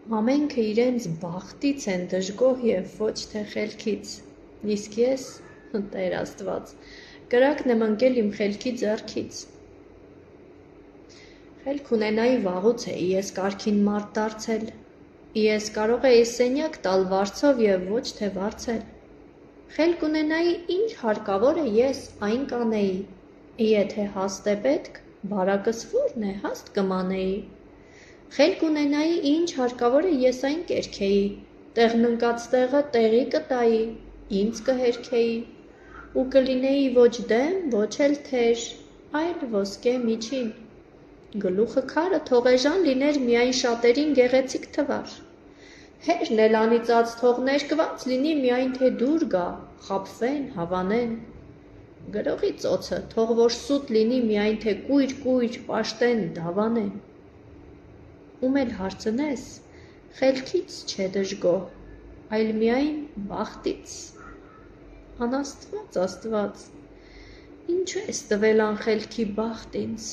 Ամենքը իրենց բախտից են դժգոհ և ոչ թե խելքից, իսկ ես, Տեր Աստված, կրակն եմ ընկել իմ խելքի ձեռքից։ Խելք ունենայի վաղուց էի ես կարգին մարդ դարձել, ես կարող էի սենյակ տալ վարձով և ոչ թե վարձել։ Խելք ունենայի ինչ հարկավոր է ես այն կանեի, եթե հաստ է պետք, բարակս որն է հաստ կմանեի։ Խելք ունենայի ինչ հարկավոր է ես այն կերքեի, տեղն ընկած տեղը տեղի կտայի, ինձ կհերքեի, ու կլինեի ոչ դեմ, ոչ էլ թեր, այլ ոսկե միջին, գլուխը քարը թողեժան լիներ միայն շատերին գեղեցիկ թվար, հերն էլ անիծած թող ներկված լինի միայն թե դուր գա, խաբվեն, հավանեն, գրողի ծոցը թող որ սուտ լինի միայն թե կույր պաշտեն, դավանեն, ում էլ հարցնես, խելքից չէ դժգոհ, այլ միայն բախտից, անաստված Աստված, ինչու ես տվել անխելքի բախտ ինձ։